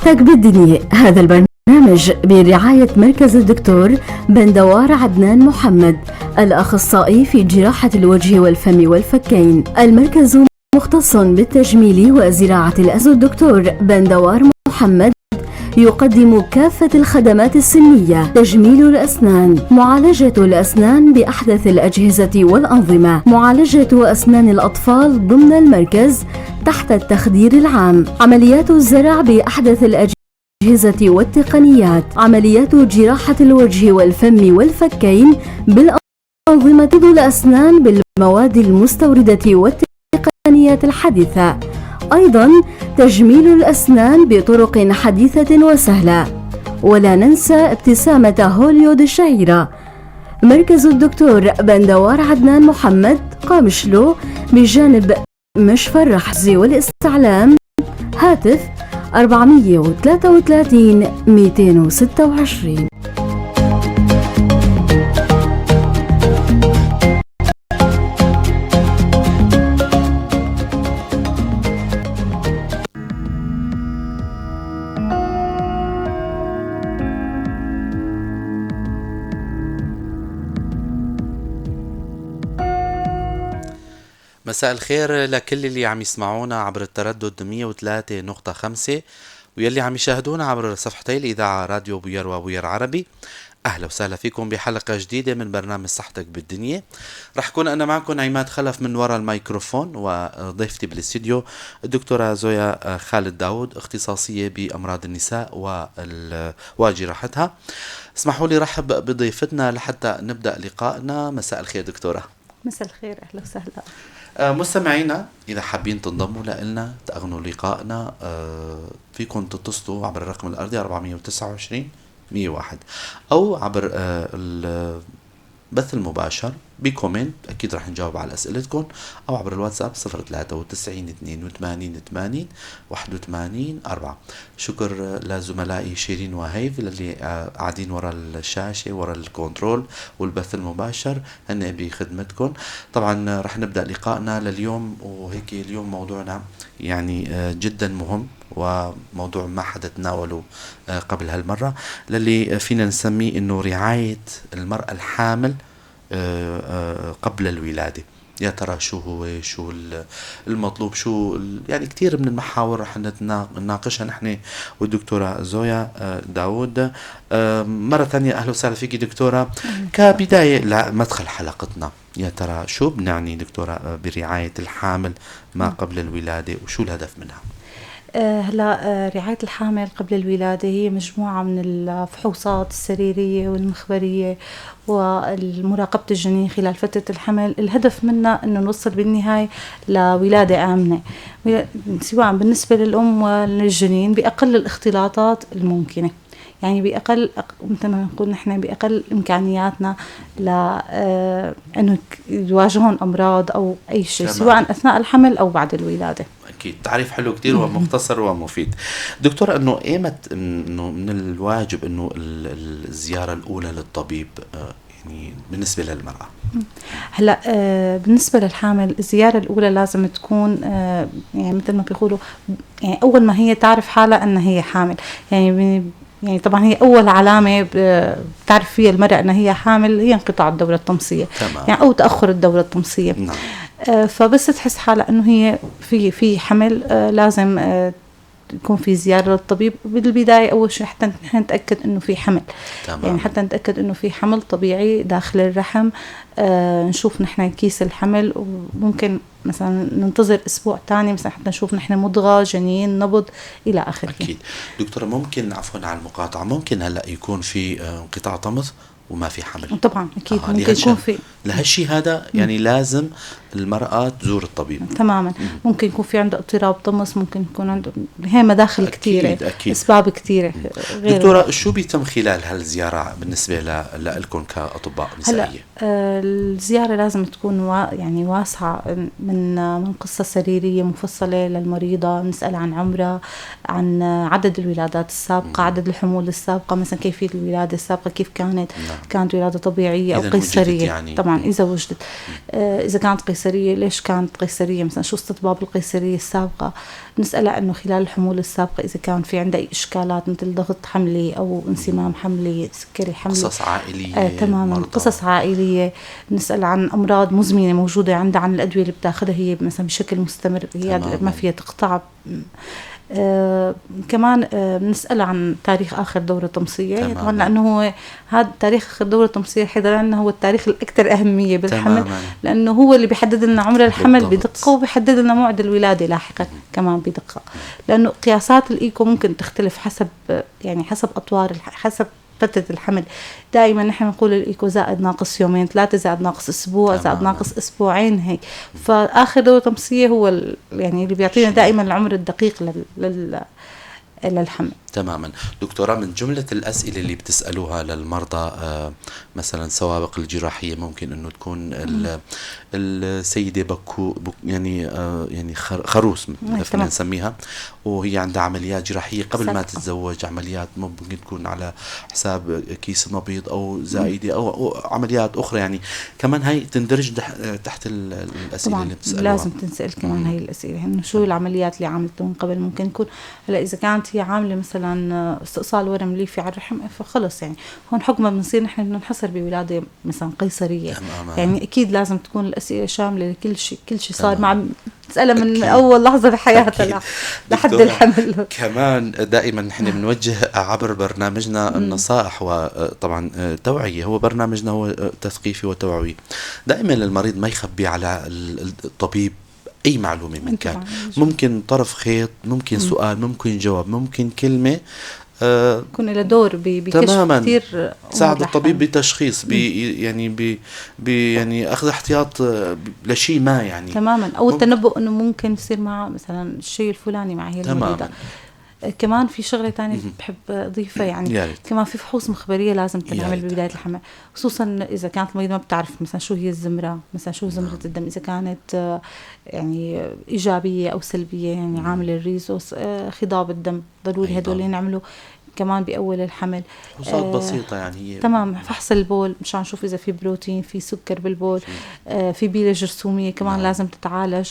صحتك بالدنيا. هذا البرنامج برعاية مركز الدكتور بندوار عدنان محمد، الأخصائي في جراحة الوجه والفم والفكين. المركز مختص بالتجميل وزراعة الأسنان. الدكتور بندوار محمد يقدم كافة الخدمات السنية: تجميل الأسنان، معالجة الأسنان بأحدث الأجهزة والأنظمة، معالجة أسنان الأطفال ضمن المركز تحت التخدير العام، عمليات الزرع بأحدث الأجهزة والتقنيات، عمليات جراحة الوجه والفم والفكين بالأنظمة الأسنان بالمواد المستوردة والتقنيات الحديثة. أيضا تجميل الأسنان بطرق حديثة وسهلة. ولا ننسى ابتسامة هوليود الشهيرة. مركز الدكتور بندوار عدنان محمد، قامشلو بجانب مشفى الرحز والاستعلام. هاتف 433 226. مساء الخير لكل اللي عم يسمعونا عبر التردد 103.5 ويلي عم يشاهدونا عبر صفحتي الإذاعة راديو بوير وبوير عربي. أهلا وسهلا فيكم بحلقة جديدة من برنامج صحتك بالدنيا. رح كون أنا معكم عماد خلف من وراء الميكروفون، وضيفتي بالاستديو الدكتورة زويا خالد داود، اختصاصية بأمراض النساء وجراحتها. اسمحوا لي رحب بضيفتنا لحتى نبدأ لقائنا. مساء الخير دكتورة. مساء الخير، أهلا وسهلا. مستمعينا إذا حابين تنضموا لنا تأغنوا لقائنا، فيكم تتصلوا عبر الرقم الأرضي 429 101 أو عبر البث المباشر بكومنت، أكيد رح نجاوب على أسئلتكم، أو عبر الواتساب 093 82 80 81 4. شكر لزملائي شيرين وهيف اللي قاعدين وراء الشاشة وراء الكنترول والبث المباشر، هن بخدمتكم. طبعا رح نبدأ لقائنا لليوم، وهيك اليوم موضوعنا يعني جدا مهم، وموضوع ما حدا تناوله قبل هالمرة، للي فينا نسميه إنه رعاية المرأة الحامل قبل الولادة. يا ترى شو هو، شو المطلوب، شو يعني كتير من المحاور رح نناقشها نحن والدكتورة زويا داود. مرة ثانية أهلا وسهلا فيكي دكتورة. كبداية لمدخل حلقتنا، يا ترى شو بنعني دكتورة برعاية الحامل ما قبل الولادة، وشو الهدف منها؟ هلا رعاية الحامل قبل الولادة هي مجموعة من الفحوصات السريرية والمخبرية والمراقبة الجنين خلال فترة الحمل. الهدف منها أنه نوصل بالنهاية لولادة آمنة، سواء بالنسبة للأم والجنين بأقل الاختلاطات الممكنة، يعني بأقل مثل ما نقول نحن بأقل إمكانياتنا لأنه يواجهون أمراض أو أي شيء، سواء أثناء الحمل أو بعد الولادة. أكيد تعريف حلو كتير ومختصر ومفيد. دكتورة، إنه إيمت إنه من الواجب إنه الزيارة الأولى للطبيب يعني بالنسبة للمرأة؟ هلا بالنسبة للحامل الزيارة الأولى لازم تكون يعني مثل ما بيقولوا، يعني أول ما هي تعرف حالها أن هي حامل، يعني طبعا هي أول علامة بتعرف فيها المرأة أن هي حامل هي انقطاع الدورة الطمسية. تمام. يعني أو تأخر الدورة الطمسية. نعم. فبس تحس حالها أنه هي في حمل لازم يكون في زيارة للطبيب بالبداية أول شيء حتى نحن نتأكد أنه في حمل. تمام. يعني حتى نتأكد أنه في حمل طبيعي داخل الرحم. نشوف نحن كيس الحمل، وممكن مثلا ننتظر أسبوع تاني مثلا حتى نشوف نحن مضغة جنين نبض إلى آخره. أكيد. دكتورة، ممكن عفوا على المقاطعة، ممكن هلأ يكون في انقطاع طمس وما في حمل؟ طبعا أكيد ممكن يكون في لهالشي هذا يعني لازم المرأة تزور الطبيب تماما. ممكن يكون في عنده اضطراب طمس، ممكن يكون عنده هي مداخل كثيرة، أسباب كثيرة. دكتورة، شو بيتم خلال هالزيارة بالنسبة لكم كأطباء نسائية؟ هلا الزيارة لازم تكون يعني واسعة، من قصة سريرية مفصلة للمريضة، نسأل عن عمرها، عن عدد الولادات السابقة، عدد الحمول السابقة، مثلا كيفية الولادة السابقة كيف كانت. كانت ولادة طبيعية أو قيصرية يعني. طبعا إذا وجدت إذا كانت قيصرية القيصرية ليش كانت قيصرية مثلا، شو استطباب القيصرية السابقة، نسألها أنه خلال الحمول السابقة إذا كان في عندها أي إشكالات مثل ضغط حملي أو انسمام حملي، سكري حملي، قصص عائلية. تماما مرضى. قصص عائلية. نسأل عن أمراض مزمنة موجودة عندها، عن الأدوية اللي بتاخذها هي مثلا بشكل مستمر هي ما فيها تقطع. كمان بنسأل عن تاريخ آخر دورة طمسية، طبعا لأنه هو هذا تاريخ آخر دورة طمسية حيث لأنه هو التاريخ الأكثر أهمية بالحمل. تماماً. لأنه هو اللي بيحدد لنا عمر الحمل بالضبط. بدقة، وبيحدد لنا موعد الولادة لاحقا كمان بدقة، لأنه قياسات الإيكو ممكن تختلف حسب يعني حسب أطوار حسب فترة الحمل. دائما نحن نقول الإيكو زائد ناقص يومين، 3 زائد ناقص أسبوع، زائد ناقص أسبوعين هيك. فآخر دورة طمسية هو يعني اللي بيعطينا دائما العمر الدقيق للحمل. تماما. دكتورة، من جملة الأسئلة اللي بتسألوها للمرضى مثلا سوابق الجراحية ممكن أنه تكون السيدة يعني خروس فينا نسميها، وهي عندها عمليات جراحية قبل ما تتزوج، عمليات ممكن تكون على حساب كيس مبيض أو زائدة أو عمليات أخرى، يعني كمان هاي تندرج تحت الأسئلة اللي بتسألوها. لازم تنسأل كمان هاي الأسئلة، إنه شو العمليات اللي عملتها من قبل. ممكن تكون هلا إذا كانت هي عاملة مثلا استئصال ورم ليفي على الرحم، فخلص يعني هون حكم ما بنصير نحن ننحصر بولادة مثلا قيصرية. يعني أكيد لازم تكون الأسئلة شاملة لكل شيء، كل شيء صار مع تسألها من أكيد. أول لحظة بحياتها لحد الحمل. كمان دائما نحن بنوجه عبر برنامجنا النصائح وطبعا توعية، هو برنامجنا هو تثقيفي وتوعوي. دائما المريض ما يخبي على الطبيب أي معلومة من كان، ممكن طرف خيط، ممكن سؤال، ممكن جواب، ممكن كلمة يكون له دور بكشف كثير، ساعد الطبيب بتشخيص يعني أخذ احتياط لشيء ما يعني تماما، أو التنبؤ إنه ممكن يصير مع مثلا الشيء الفلاني مع هي المريضة. كمان في شغلة تانية بحب أضيفها، يعني كمان في فحوص مخبرية لازم تنعمل ببداية الحمل، خصوصا إذا كانت المريضة ما بتعرف مثلا شو هي الزمرة، مثلا شو زمرة الدم، إذا كانت يعني إيجابية أو سلبية، يعني عامل الريزوس، خضاب الدم، ضروري هدول نعمله كمان بأول الحمل. فحوصات بسيطة يعني تمام. فحص البول مشان نشوف إذا في بروتين، في سكر بالبول، في بيلة جرثومية كمان لازم تتعالج،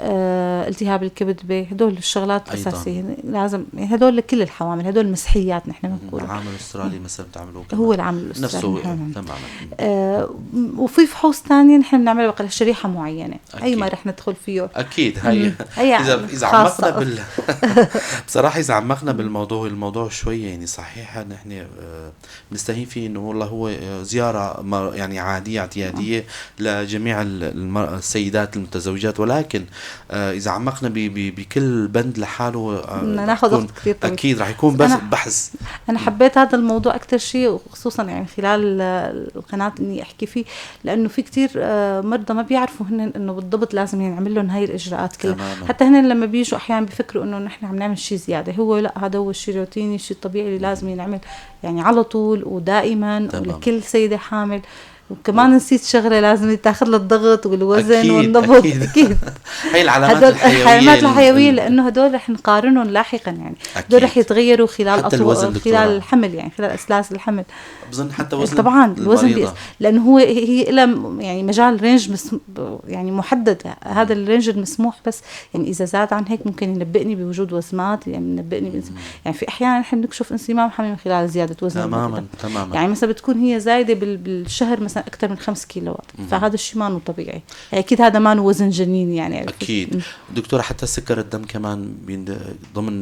التهاب الكبد، هدول الشغلات الأساسية لازم، هدول لكل الحوامل، هدول المسحيات نحن بنقول. العامل الأسترالي مثلا بتعملوه هو العامل الأسترالي نفسه تماما. وفي فحوص تانية نحن بنعملها بقى شريحة معينة. أي ما رح ندخل فيه أكيد. هي إذا عمقنا بصراحة إذا عمقنا بالموضوع، الموضوع شوية يعني صحيح نحن بنستهين فيه إنه والله هو زيارة يعني عادية اعتيادية لجميع السيدات المتزوجات، ولكن إذا عمقنا بكل بند لحاله ناخذ وقت كثير طويل. أكيد رح يكون بس بحث. أنا حبيت هذا الموضوع أكتر شيء، وخصوصا يعني خلال القناة إني أحكي فيه، لأنه في كتير مرضى ما بيعرفوا هن إنه بالضبط لازم ينعمل لهم هاي الإجراءات كلها. حتى هن لما بيجوا أحيانا بيفكروا إنه نحن عم نعمل شيء زيادة، هو لا، هذا هو الشيء روتيني، الشيء الطبيعي اللي لازم ينعمل يعني على طول ودائما ولكل سيدة حامل. وكمان نسيت شغلة، لازم تاخذ له الضغط والوزن والنبض. أكيد هاي العلامات الحيوية لأنه هدول رح نقارنهم لاحقا، يعني هدول رح يتغيروا خلال الحمل، يعني خلال أسلاس الحمل. بظن حتى وزن طبعا الوزن لأنه هي له يعني مجال رينج يعني محدد، هذا الرينج المسموح، بس يعني إذا زاد عن هيك ممكن ينبئني بوجود وزمات، يعني ينبئني يعني في أحيانا نحن نكشف انسمام حمل من خلال زيادة وزن. تماما. يعني مثلا بتكون هي زايدة بالشهر مثلا أكثر من 5 كيلوات، فهذا الشيء ما طبيعي، يعني أكيد هذا ما وزن جنين يعني. أكيد. دكتورة، حتى سكر الدم كمان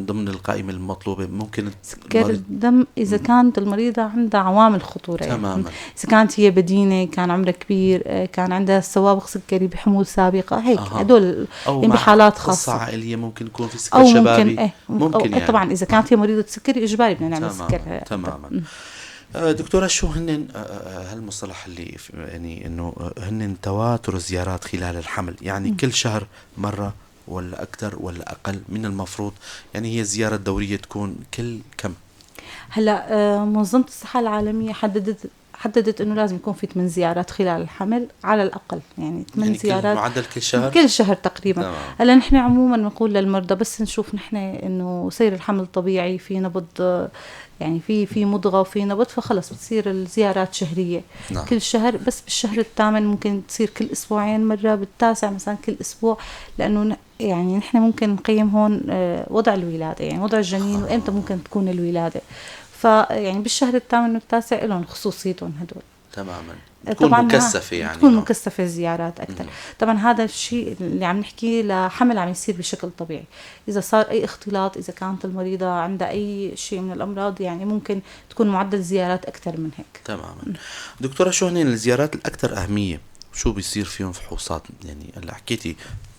ضمن القائمة المطلوبة. ممكن سكر الدم إذا كانت المريضة عندها عوامل خطورة، تماما. يعني إذا كانت هي بدينة، كان عمرها كبير، كان عندها سوابق سكري بحمول سابقة، هيك هدول يعني بحالات خاصة. قصة عائلية ممكن يكون في سكر شبابي، ممكن يعني. طبعا إذا كانت هي مريضة سكري إجباري بدنا نعمل سكر. تماما. دكتورة، شو هن هالمصطلح اللي يعني إنه هن تواتر الزيارات خلال الحمل، يعني كل شهر مرة ولا أكثر ولا أقل من المفروض؟ يعني هي الزيارة الدورية تكون كل كم؟ هلا منظمة الصحة العالمية حددت إنه لازم يكون في 8 زيارات خلال الحمل على الأقل، يعني 8 زيارات معدل كل شهر تقريبا. هلا نحن عموما نقول للمرضى بس نشوف نحن إنه سير الحمل طبيعي، في نبض يعني في مضغة وفي نبض، فخلص بتصير الزيارات شهرية. نعم. كل شهر، بس بالشهر الثامن ممكن تصير كل أسبوعين مرة، بالتاسع مثلا كل أسبوع، لأنه يعني نحن ممكن نقيم هون وضع الولادة، يعني وضع الجنين وإمتى ممكن تكون الولادة. فيعني بالشهر الثامن والتاسع لهم خصوصيتهم هدول. تماما. تكون مكثفة يعني. تكون مكثفة الزيارات أكثر. طبعا هذا الشيء اللي عم نحكيه لحمل عم يصير بشكل طبيعي. إذا صار أي اختلاط، إذا كانت المريضة عندها أي شيء من الأمراض، يعني ممكن تكون معدل زيارات أكثر من هيك. تماما. دكتورة، شو هن الزيارات الأكثر أهمية؟ شو بيصير فيهم فحوصات؟ يعني هلا حكيتي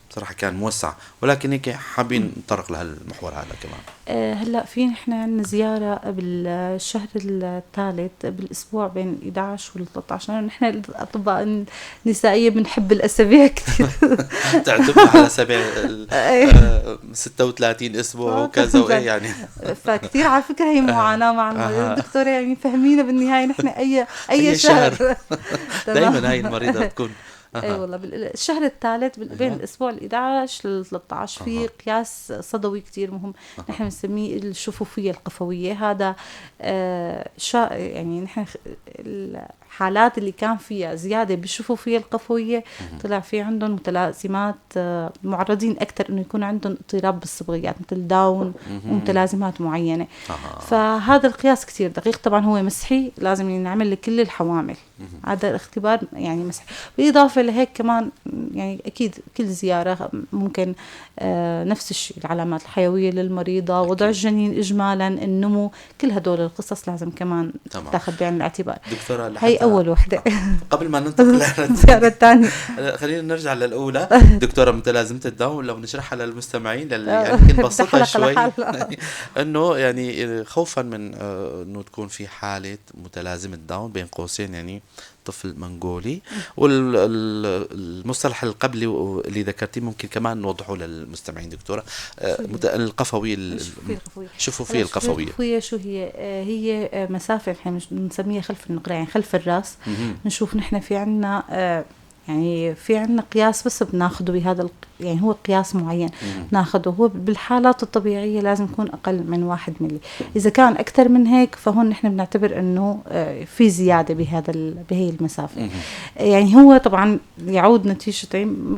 صراحة كان موسع، ولكن هيك حابين نطرق لهالمحور هذا كمان. هلا في نحن عندنا زيارة بالشهر الثالث بالأسبوع بين 11 وال 13، لأنه نحن الأطباء النسائية بنحب الأسابيع كثير. تعتبر على أسابيع 36 أسبوع وكذا وإيه يعني. فكتير على فكرة هي معاناة مع المريض. الدكتورة يعني فهمينا بالنهاية نحن أي شهر. دايما هاي المريضة تكون اي والله بالشهر الثالث بين الاسبوع ال11 لل 13 في قياس صدوي كتير مهم، نحن بنسميه الشفوفيه القفويه. هذا يعني نحن الحالات اللي كان فيها زياده بالشفوفيه القفويه طلع في عندهم متلازمات، معرضين اكثر انه يكون عندهم اضطراب بالصبغيات مثل داون ومتلازمات معينه. فهذا القياس كتير دقيق. طبعا هو مسحي، لازم ينعمل لكل الحوامل. هذا الاختبار يعني مسحي. بالاضافه لهيك كمان يعني اكيد كل زياره ممكن نفس الشيء، العلامات الحيويه للمريضه، وضع الجنين اجمالا، النمو، كل هدول القصص لازم كمان تاخذ بعين الاعتبار. دكتورة، هي اول وحده. قبل ما ننتقل للزياره الثانيه خلينا نرجع للاولى. دكتورة، متلازمه الداون لو نشرحها للمستمعين يعني نبسطها شوي. انه يعني خوفا من انه تكون في حاله متلازمه داون بين قوسين، يعني طفل منغولي، والمصطلح القبلي اللي ذكرتيه ممكن كمان نوضحه للمستمعين دكتورة. القفوية، الشفوفية القفوية شو هي؟ هي مسافة نحن بنسميها خلف النقرة، يعني خلف الراس. نشوف نحن في عنا يعني في عنا قياس بس بناخده بهذا يعني هو قياس معين ناخده. هو بالحالات الطبيعية لازم يكون أقل من 1 ملي. إذا كان أكثر من هيك فهون نحن بنعتبر إنه في زيادة بهي المسافة. يعني هو طبعا يعود نتيجة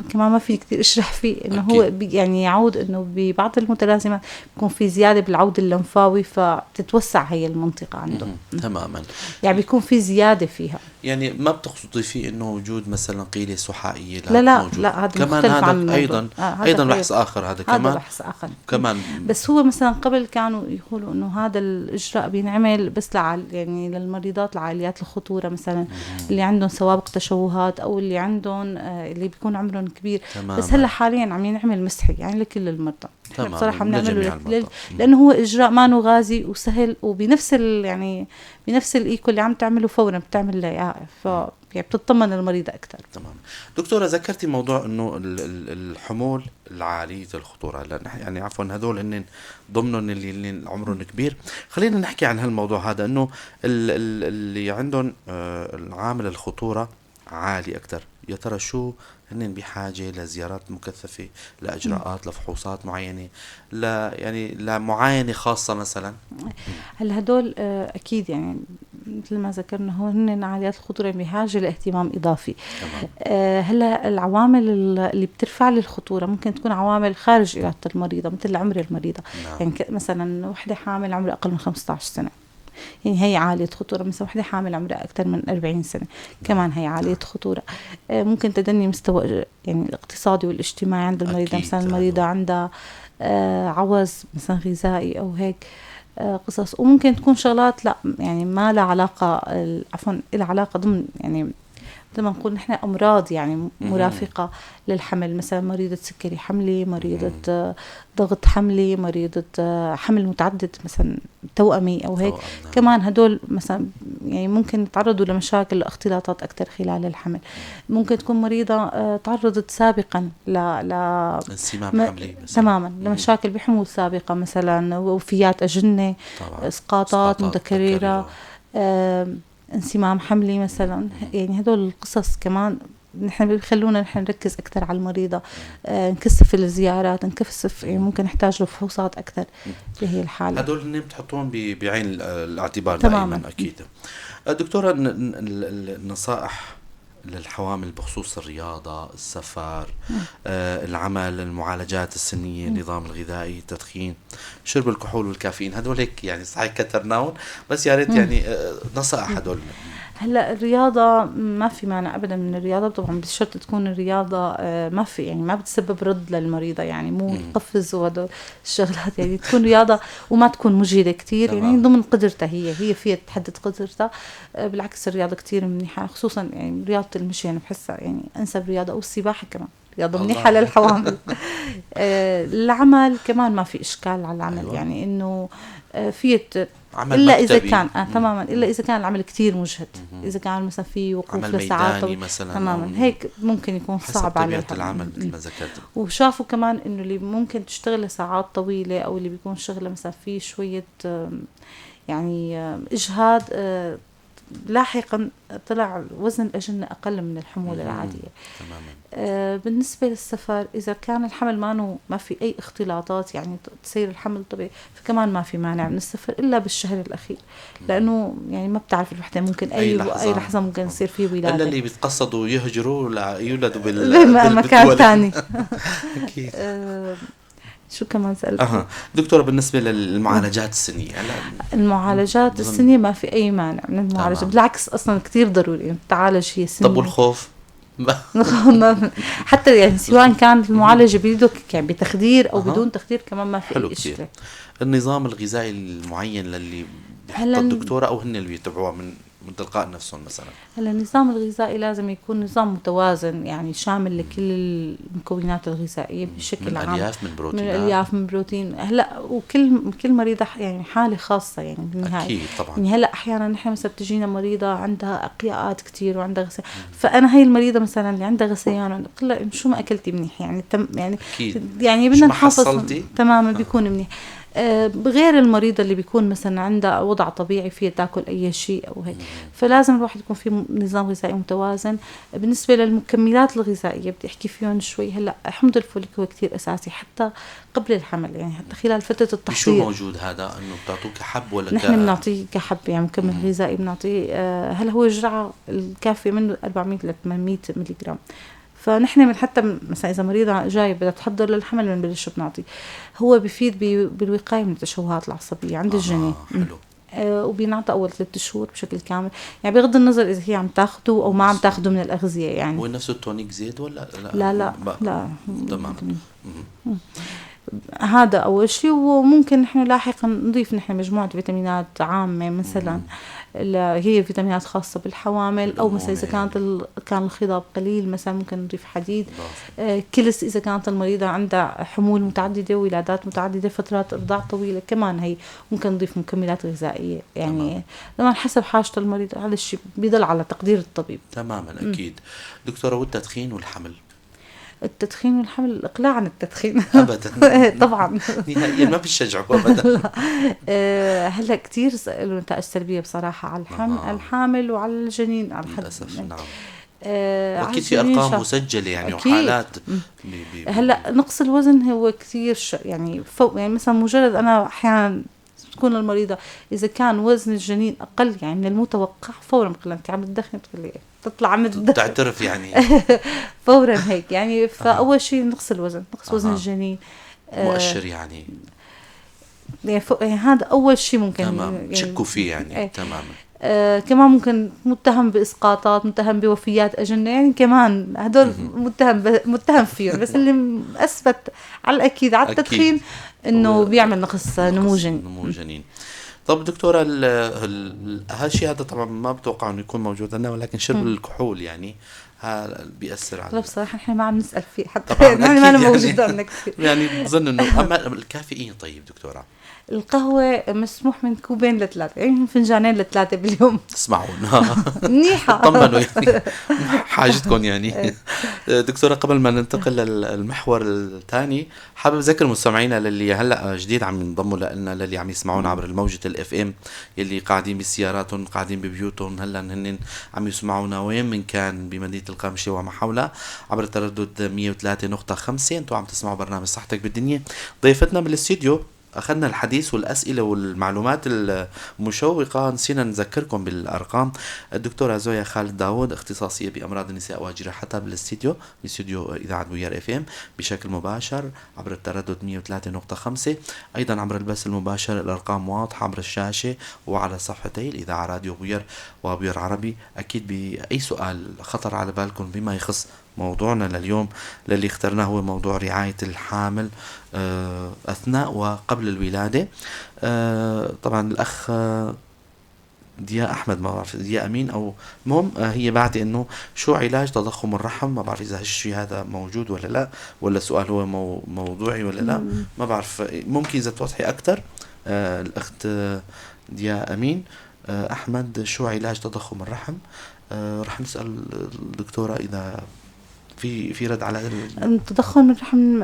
كمان ما في كتير أشرح فيه، إنه هو يعني يعود إنه ببعض المتلازمات بيكون في زيادة بالعود اللمفاوي، فبتتوسع هي المنطقة عنده. تماما. يعني بيكون في زيادة فيها. يعني ما بتقصدي فيه إنه وجود مثلا قيلة سحائية؟ لا هذا كمان مختلف عن أيضا بحث آخر. هذا بحث آخر كمان. بس هو مثلا قبل كانوا يقولوا إنه هذا الإجراء بينعمل بس يعني للمريضات العاليات الخطورة، مثلا اللي عندهم سوابق تشوهات أو اللي عندهم اللي بيكون عمرهم كبير. بس هلا حاليا عم ينعمل مسحي يعني لكل المرضى. بصراحة بنعمله لأنه هو إجراء ما غازي وسهل، وبنفس يعني بنفس الإيكو اللي عم تعمله فورا بتعمل له، يعني بتطمن المريضة أكثر. تمام. دكتورة، ذكرتي موضوع إنه الحمول العالية الخطورة، يعني عفوا هذول إن ضمنهم اللي عمرهم كبير. خلينا نحكي عن هالموضوع هذا، إنه اللي عندهم العامل الخطورة عالي أكثر، يا ترى شو هن بحاجة لزيارات مكثفة، لإجراءات، لفحوصات معينة، يعني لمعاينة خاصة مثلا؟ هلا هدول أكيد يعني مثل ما ذكرنا هن عاليات الخطورة بحاجة لاهتمام إضافي. هلا العوامل اللي بترفع للخطورة ممكن تكون عوامل خارج إرادة المريضة، مثل عمر المريضة. يعني مثلا وحدة حامل عمرها أقل من 15 سنة، يعني هي عالية خطورة. مثلا وحدة حامل عمرها أكثر من 40 سنة كمان هي عالية خطورة. ممكن تدني مستوى يعني الاقتصادي والاجتماعي عند المريضة. مثلا المريضة عندها عوز مثلا غذائي أو هيك قصص. وممكن تكون شغلات لا يعني ما لها علاقة، عفوا لها علاقة ضمن يعني مثل ما نقول نحن أمراض يعني مرافقة للحمل، مثلا مريضة سكري حملي، مريضة ضغط حملي، مريضة حمل متعدد مثلا توأمي أو هيك. كمان هدول مثلا يعني ممكن يتعرضوا لمشاكل اختلاطات أكثر خلال الحمل. ممكن تكون مريضة تعرضت سابقا انسمام حملي تماما، لمشاكل بحمول سابقة، مثلا وفيات أجنة، إسقاطات متكررة، انسمام حملي مثلا. يعني هدول القصص كمان نحن بيخلونا نحن نركز أكتر على المريضة، نكثف الزيارات، نكثف يعني ممكن نحتاج له فحوصات أكتر بهي الحالة. هدول اللي بتحطوهم بعين الاعتبار تماماً. دائما أكيد. دكتورة، النصائح للحوامل بخصوص الرياضة، السفر، العمل، المعالجات السنية، النظام الغذائي، التدخين، شرب الكحول والكافيين، هدول هيك يعني صحيح كترناهم، بس يا ريت يعني نصائح هدول. هلا الرياضة ما في مانع أبدا من الرياضة، طبعا بشرط تكون الرياضة ما في يعني ما بتسبب رد للمريضة، يعني مو تقفز وهدول الشغلات، يعني تكون رياضة وما تكون مجهدة كتير، يعني ضمن قدرتها هي فيها تحدد قدرتها. بالعكس الرياضة كتير منيحة، خصوصا يعني رياضة المشي أنا بحسها يعني أنسب رياضة، أو السباحة كمان رياضة منيحة للحوامل. العمل كمان ما في إشكال على العمل. أيوة. يعني إنه في إلا إذا كان تماما، إلا إذا كان العمل كتير مجهد، إذا كان مثلا في وقوف لساعات مثلا تماما هيك ممكن يكون صعب على العمل مثل ما ذكرت. وشافوا كمان إنه اللي ممكن تشتغل لساعات طويلة، أو اللي بيكون شغله مثلا في شوية يعني إجهاد، لاحقا طلع وزن الأجنة أقل من الحمولة العادية. تماما. بالنسبة للسفر، إذا كان الحمل ما في أي اختلاطات، يعني تصير الحمل طبيعي، فكمان ما في مانع من السفر إلا بالشهر الأخير، لأنه يعني ما بتعرف الوحدة ممكن أي لحظة ممكن يصير فيه ولادة، إلا اللي بيتقصدوا يهجروا لا يولدوا مكان ثاني. أكيد. شو كمان سألت؟ دكتورة، بالنسبة للمعالجات السنية، المعالجات السنية ما في أي مانع من المعالجة، بالعكس أصلا كتير ضروري تعالج هي السنية. طب والخوف؟ حتى يعني سواء كانت المعالجة بيدك يعني بتخدير أو بدون تخدير كمان ما في أي إشكال. النظام الغذائي المعين للي بيحطه الدكتورة أو هن اللي بيتبعوها من تلقاء نفسهم مثلا؟ هلا النظام الغذائي لازم يكون نظام متوازن، يعني شامل لكل المكونات الغذائية بشكل عام، من الألياف من بروتين. هلا وكل مريضة يعني حالة خاصة يعني بالنهاية. أكيد طبعا. يعني هلا أحيانا نحن مثلا بتجينا مريضة عندها أقياءات كتير وعندها غثيان، فأنا هاي المريضة مثلا اللي عندها غثيان بقول لها شو ما أكلتي منيح، يعني يعني بدنا نحافظ تماما بيكون منيح. بغير المريضة اللي بيكون مثلا عندها وضع طبيعي فيه تاكل أي شيء أو هيك، فلازم الواحد يكون في نظام غذائي متوازن. بالنسبة للمكملات الغذائية بدي أحكي فيهم شوي. هلأ حمض الفوليك هو كتير أساسي حتى قبل الحمل، يعني حتى خلال فترة التحضير. شو موجود هذا؟ إنه بتعطوه كحب ولا نحن بنعطيه كحب، يعني مكمل غذائي بنعطيه. هلا هو الجرعة الكافية منه 400 ل 800 ملغ. فنحن من حتى مثلا إذا مريضة جاي بدها تحضر للحمل بنبلش بنعطي. هو بيفيد بالوقاية من التشوهات العصبية عند الجنين. حلو. وبينعطى أول 3 شهور بشكل كامل، يعني بغض النظر إذا هي عم تاخده أو ما عم تاخده من الأغذية. يعني هو نفسه التونيك زيت ولا لا تمام. هذا أول شيء. وممكن نحن لاحقا نضيف نحن مجموعة فيتامينات عامة، مثلا هي فيتامينات خاصة بالحوامل، أو مثلا إذا كان الخضاب قليل مثلا ممكن نضيف حديد. كلس إذا كانت المريضة عندها حمول متعددة وولادات متعددة فترات إرضاع طويلة، كمان هي ممكن نضيف مكملات غذائية، يعني طبعا حسب حاجة المريض. هذا الشيء بيدل على تقدير الطبيب تماما. أكيد. دكتورة، والتدخين والحمل؟ التدخين والحمل، الإقلاع عن التدخين أبدا. طبعا نهائيا ما بيشجعوا أبدا. هلا كتير له نتائج سلبية بصراحة على الحامل وعلى الجنين على حد. للأسف. نعم. أكيد في أرقام مسجلة يعني، وحالات. هلا نقص الوزن هو كتير يعني فوق، يعني مثلا مجرد أنا أحيانا تكون المريضة إذا كان وزن الجنين أقل يعني من المتوقع، فورا بقول أنت عم تدخن، تقول تطلع عن الدخن، تعترف يعني فورا هيك يعني. فأول شيء نقص الوزن، نقص وزن الجنين مؤشر يعني يعني هذا أول شيء ممكن يعني شكوا فيه يعني. تماما. كمان ممكن متهم بإسقاطات، متهم بوفيات أجنة، يعني كمان هدول متهم فيهم. بس اللي أثبت على الأكيد على التدخين إنه بيعمل نقص نمو جنين. طب دكتورة، هالشيء هذا طبعا ما بتوقع انه يكون موجود عندنا، ولكن شرب الكحول يعني بيأثر على. لا بصراحة احنا ما عم نسأل فيه حتى يعني ما موجود عندنا كثير. يعني بظن انه. اما الكافيين طيب دكتورة؟ القهوة مسموح من 2 ل 3، يعني فنجانين ل3 باليوم. تسمعون منيحة. طمنوا يعني حاجتكم يعني. دكتورة، قبل ما ننتقل للمحور الثاني، حابب أذكر مستمعينا للي هلأ جديد عم ينضموا لنا، للي عم يسمعونا عبر الموجة الFM، يلي قاعدين بسياراتهم، قاعدين ببيوتهم، هلأ هن عم يسمعونا وين من كان بمدينة القامشة وما حولها عبر التردد 103.5. انتوا عم تسمعوا برنامج صحتك بالدنيا. ضيفتنا بالاستديو أخذنا الحديث والأسئلة والمعلومات المشوقة، نسينا نذكركم بالأرقام. الدكتورة زويا خالد داود، اختصاصية بأمراض النساء وجراحتها، بالاستديو باستديو إذاعة بوير اف ام بشكل مباشر عبر التردد 103.5. أيضا عبر البث المباشر الأرقام واضحة عبر الشاشة وعلى صفحتي الإذاعة راديو بوير وبوير عربي. أكيد بأي سؤال خطر على بالكم بما يخص موضوعنا لليوم اللي اخترناه هو موضوع رعاية الحامل أثناء وقبل الولادة. طبعا الأخ ديا أحمد، ما بعرف ديا أمين أو مهم، هي بعد إنه شو علاج تضخم الرحم. ما بعرف إذا هالشي هذا موجود ولا لا، ولا السؤال هو موضوعي ولا لا، ما بعرف. ممكن إذا توضحي أكتر الأخت ديا أمين. أحمد، شو علاج تضخم الرحم؟ رح نسأل الدكتورة إذا في رد على تضخم الرحم.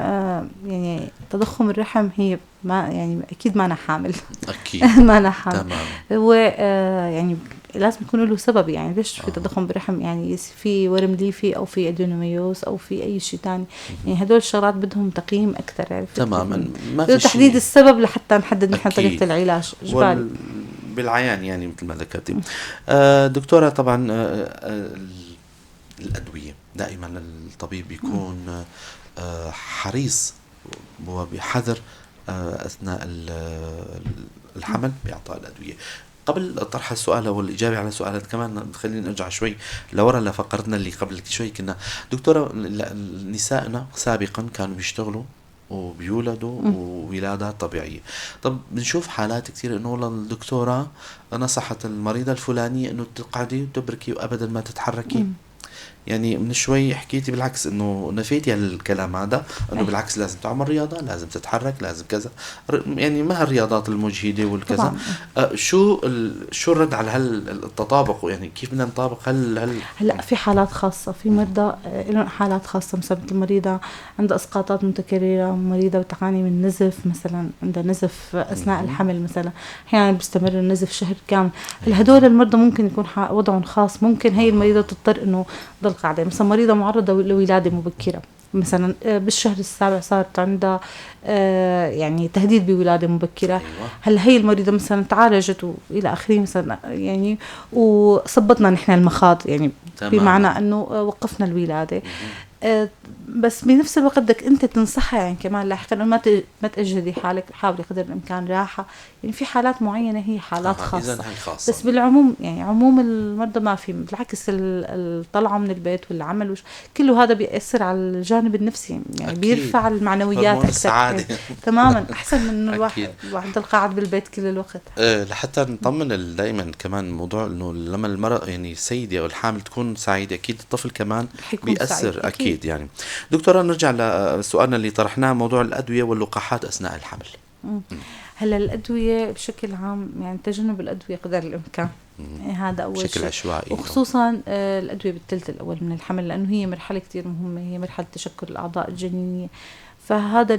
يعني تضخم الرحم هي ما يعني أكيد ما أنا حامل. أكيد ما أنا حامل. تمام. هو يعني لازم يكون له سبب. يعني ليش في تضخم بالرحم؟ يعني في ورم ليفي أو في أدينوميوز أو في أي شيء تاني. يعني هدول الشغلات بدهم تقييم أكثر. عرفت؟ تماما. ما في تحديد السبب لحتى نحدد نحن أكيد. طريقة العلاج إجباري بالعيان يعني مثل ما ذكرتي. دكتورة، طبعا الأدوية دائما الطبيب بيكون حريص وبحذر أثناء الحمل بإعطاء الأدوية. قبل طرح السؤال والإجابة على سؤالات كمان خلينا نرجع شوي لورا لفقرتنا اللي قبل شوي. كنا دكتورة نسائنا سابقا كانوا بيشتغلوا وبيولدوا وولادات طبيعية. طب بنشوف حالات كثير انه والله الدكتورة نصحت المريضة الفلانية انه تقعدي وتبركي وابدا ما تتحركي. يعني من شوي حكيتي بالعكس انه نفيتي هالكلام هذا، انه بالعكس لازم تعمل رياضة، لازم تتحرك، لازم كذا. يعني ما هالرياضات المجهدة والكذا. شو الرد على هالتطابق؟ يعني كيف بدنا نطابق هلا في حالات خاصة، في مرضى لهم حالات خاصة، مثلا المريضة عندها اسقاطات متكررة، مريضة بتعاني من نزف، مثلا عندها نزف اثناء الحمل، مثلا احيانا بيستمر النزف شهر كامل. هدول المرضى ممكن يكون وضعهم خاص، ممكن هي المريضة تضطر انه ضل قاعدة. مثلا مريضة معرضة لولادة مبكرة، مثلا بالشهر السابع صارت عندها يعني تهديد بولادة مبكرة. هل هي المريضة مثلا تعالجت وإلى آخره مثلا، يعني وصبتنا نحن المخاض، يعني بمعنى أنه وقفنا الولادة. بس بنفس الوقت بدك انت تنصحها يعني كمان لاحقا انه ما تأجهدي حالك، حاولي قدر الامكان راحه. يعني في حالات معينه هي حالات خاصه. بس بالعموم يعني عموم المرضى ما في، بالعكس الطلعه من البيت والعمل كله هذا بيأثر على الجانب النفسي، يعني بيرفع المعنويات اكثر. يعني تماما احسن من انه الواحد يضل قاعد بالبيت كل الوقت. لحتى نطمن دائما كمان موضوع انه لما المرأة يعني السيدة او الحامل تكون سعيده، اكيد الطفل كمان بيأثر أكيد. يعني دكتورة، نرجع لسؤالنا اللي طرحناه، موضوع الأدوية واللقاحات أثناء الحمل. هلا الأدوية بشكل عام يعني تجنب الأدوية قدر الإمكان، يعني هذا أول شيء بشكل عشوائي، وخصوصا الأدوية بالثلث الأول من الحمل، لأنه هي مرحلة كتير مهمة، هي مرحلة تشكل الأعضاء الجنينية. فهذا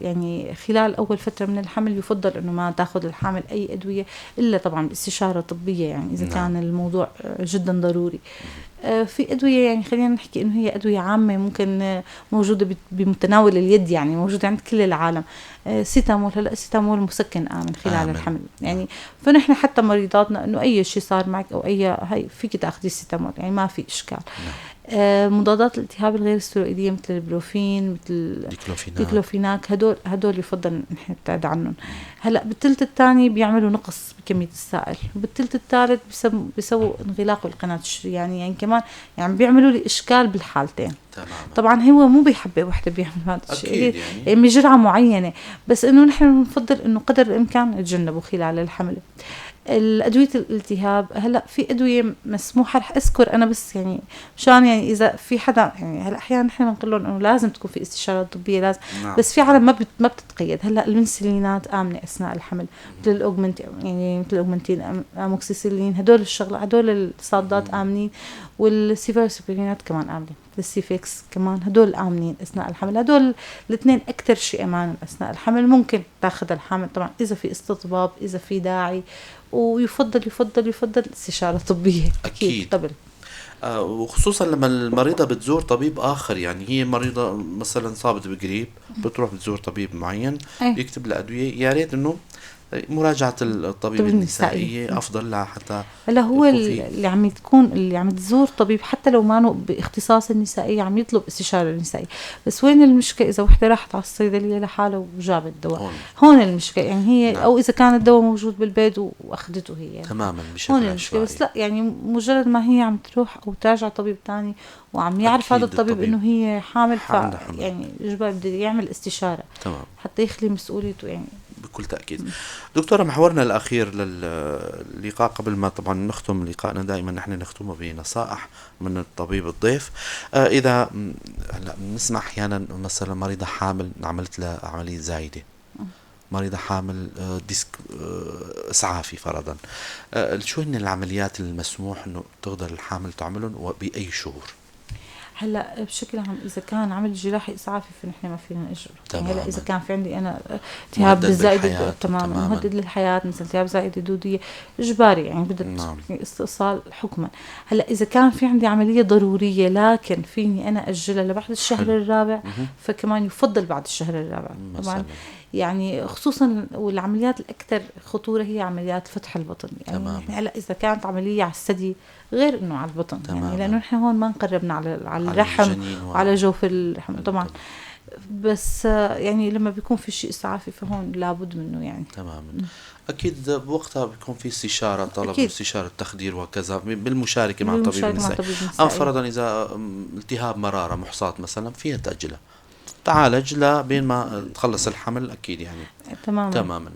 يعني خلال أول فترة من الحمل يفضل أنه ما تأخذ الحامل أي أدوية إلا طبعا باستشارة طبية، يعني إذا كان الموضوع جدا ضروري. في أدوية يعني خلينا نحكي إنه هي أدوية عامة ممكن موجودة بمتناول اليد، يعني موجودة عند كل العالم. سيتامول، هلا سيتامول مسكن آمن خلال الحمل، يعني فنحن حتى مريضاتنا إنه أي شيء صار معك أو هي فيك تأخذي سيتامول، يعني ما في إشكال. مضادات الالتهاب الغير الستيرويدية مثل البروفين، مثل ديكلوفيناك، هدول يفضل نحن نبتعد عنهم. هلا بالثلث الثاني بيعملوا نقص بكمية السائل، وبالثلث الثالث بيسووا انغلاق بالقناة الشريانية، يعني كمان يعني بيعملوا لي إشكال بالحالتين. طبعا هو مو بيحبي وحده بيعمل هذا الشيء يعني بجرعة معينة، بس إنه نحن بنفضل إنه قدر الإمكان نتجنبه خلال الحمل. الأدوية الالتهاب، هلا في أدوية مسموحة، رح أذكر أنا بس يعني مشان يعني إذا في حدا يعني هلا أحيانا نحن بنقول لهم إنه لازم تكون في استشارة طبية لازم. بس في عالم ما بتتقيد. هلا المنسلينات آمنة أثناء الحمل، مثل الأوغمنتين، يعني مثل الأوغمنتين، أموكسيسيلين، هدول الصادات آمنين، والسيفاسوبرينات كمان آمنين، السيفيكس كمان هدول آمنين أثناء الحمل. هدول الاثنين أكتر شيء أمان أثناء الحمل. ممكن تاخذ الحامل طبعا إذا في استطباب، إذا في داعي، ويفضل استشارة طبية أكيد قبل. وخصوصا لما المريضة بتزور طبيب آخر، يعني هي مريضة مثلا صابت بقريب بتروح بتزور طبيب معين يكتب لها أدوية، يا ريت إنه مراجعة الطبيب النسائية أفضل لها حتى هلا هو اللي عم تزور طبيب حتى لو ما باختصاص النسائية عم يطلب استشارة نسائية. بس وين المشكلة إذا وحدة راحت على الصيدلية لحالها وجابت دواء؟ هون المشكلة يعني هي نعم. أو إذا كان الدواء موجود بالبيت وأخذته هي تماما بشكل هون المشكلة. بس لا يعني مجرد ما هي عم تروح أو تراجع طبيب تاني وعم يعرف هذا الطبيب إنه هي حامل يعني إجبار بده يعمل استشارة تمام حتى يخلي مسؤوليته يعني بكل تأكيد. دكتورة، محورنا الأخير للقاء قبل ما طبعا نختم لقائنا دائما نحن نختمه بنصائح من الطبيب الضيف. إذا هلا بنسمع أحيانا مثلا مريضة حامل عملت لها عملية زايدة، مريضة حامل ديسك إسعافي فرضا، شو هن العمليات المسموح إنه تقدر الحامل تعملهم وبأي شهور؟ هلا بشكل عام اذا كان عمل جراحي اسعافي فنحن ما فينا نجبر. يعني هلا اذا كان في عندي انا التهاب زائد تماما مهدد للحياه مثل التهاب زائد دوديه اجباري يعني بدها استئصال حكما. هلا اذا كان في عندي عمليه ضروريه لكن فيني انا اجلها لبعد الشهر الرابع فكمان يفضل بعد الشهر الرابع طبعا. يعني خصوصا والعمليات الاكثر خطوره هي عمليات فتح البطن. يعني هلا اذا كانت عمليه على الثدي غير انه على البطن يعني لانه نحن هون ما نقربنا على الرحم وعلى جوف الرحم طبعا. بس يعني لما بيكون في شيء اسعافي فهون لابد منه يعني تماما. اكيد بوقتها بيكون في استشاره طلب استشاره تخدير وكذا بالمشاركه مع الطبيب النسائي. او فرضا اذا التهاب مراره محصاه مثلا فيها تاجلها تعالج لا بين ما تخلص الحمل اكيد يعني تماما.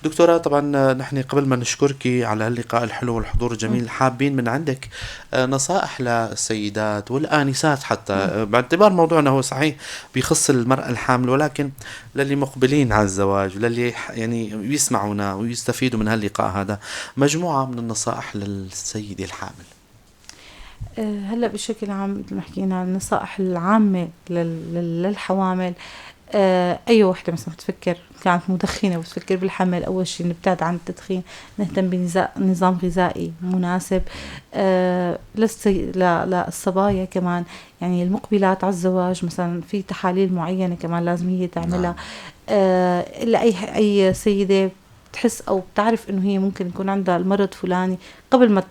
دكتورة، طبعا نحن قبل ما نشكرك على اللقاء الحلو والحضور الجميل حابين من عندك نصائح للسيدات والآنسات حتى باعتبار موضوعنا هو صحيح بيخص المرأة الحامل ولكن للي مقبلين على الزواج وللي يعني يسمعونا ويستفيدوا من هاللقاء هذا مجموعة من النصائح للسيدة الحامل. هلا بشكل عام مثل ما حكينا النصائح العامة للحوامل أي وحدة مثلا بتفكر كانت مدخنة وتفكر بالحمل أول شيء نبتعد عن التدخين، نهتم بنظام غذائي مناسب للصبايا كمان يعني المقبلات على الزواج مثلا في تحاليل معينة كمان لازم هي تعملها. أي سيدة تحس أو بتعرف إنه هي ممكن يكون عندها المرض فلاني قبل ما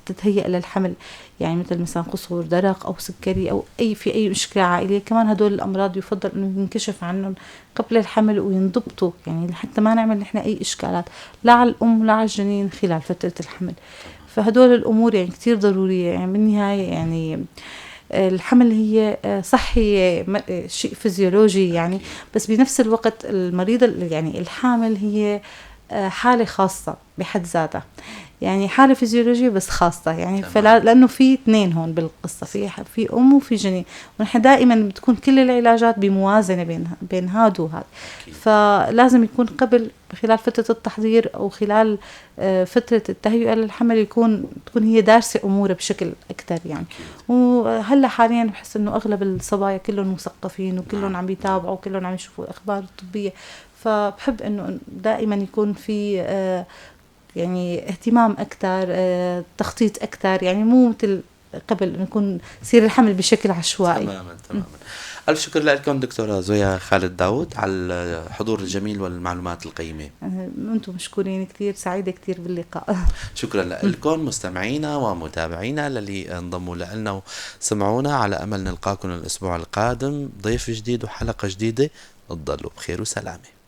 تتهيأ للحمل يعني مثلا قصور درق أو سكري أو في أي مشكلة عائلية كمان هدول الأمراض يفضل إنه ينكشف عنهم قبل الحمل وينضبطوا يعني حتى ما نعمل نحن أي إشكالات لا على الأم ولا على الجنين خلال فترة الحمل. فهدول الأمور يعني كتير ضرورية يعني بالنهاية يعني الحمل هي صحي شيء فيزيولوجي يعني بس بنفس الوقت المريضة يعني الحامل هي حالة خاصة بحد ذاتها يعني حالة فيزيولوجية بس خاصة يعني لأنه في اثنين هون بالقصة في أم وفي جنين ونحن دائما بتكون كل العلاجات بموازنة بين هاد وهاد. فلازم يكون قبل خلال فترة التحضير أو خلال فترة التهيئة للحمل تكون هي دارسة أمورها بشكل أكتر يعني. وهلا حاليا بحس إنه أغلب الصبايا كلهم مثقفين وكلهم عم بيتابعوا وكلهم عم يشوفوا الأخبار الطبية فبحب إنه دائما يكون في يعني اهتمام أكتر تخطيط أكتر يعني مو مثل قبل إنه يكون يصير الحمل بشكل عشوائي. تماما. ألف شكر لكم دكتورة زويا خالد داود على الحضور الجميل والمعلومات القيمة. أنتم مشكورين كتير سعيدة كتير باللقاء. شكرا لكم مستمعينا ومتابعينا للي انضموا لنا وسمعونا على أمل نلقاكم الأسبوع القادم ضيف جديد وحلقة جديدة. تفضلوا بخير وسلامة.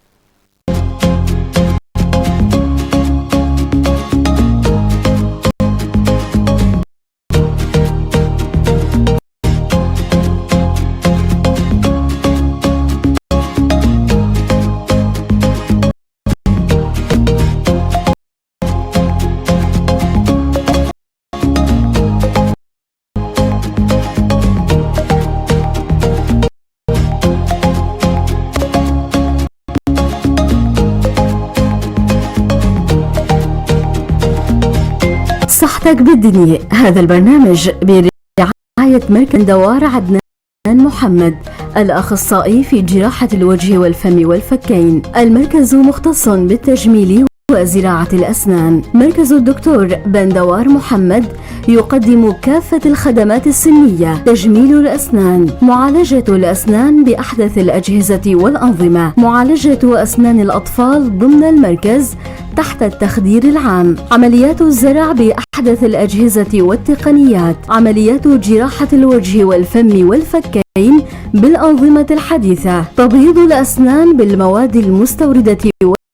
صحتك بالدنيا. هذا البرنامج برعاية مركز دوار عدنان محمد الأخصائي في جراحة الوجه والفم والفكين. المركز مختص بالتجميل وزراعة الأسنان. مركز الدكتور بندوار محمد يقدم كافة الخدمات السنية: تجميل الأسنان، معالجة الأسنان بأحدث الأجهزة والأنظمة، معالجة أسنان الأطفال ضمن المركز تحت التخدير العام، عمليات الزرع بأحدث الأجهزة والتقنيات، عمليات جراحة الوجه والفم والفكين بالأنظمة الحديثة، تبييض الأسنان بالمواد المستوردة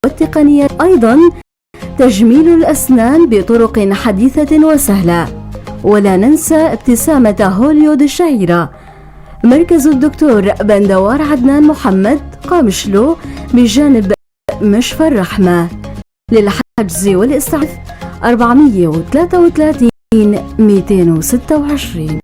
والتقنيات، أيضا تجميل الأسنان بطرق حديثة وسهلة. ولا ننسى ابتسامة هوليود الشهيرة. مركز الدكتور بندوار عدنان محمد، قامشلو، بجانب مشفى الرحمة. للحجز والاستعفاف 433 226.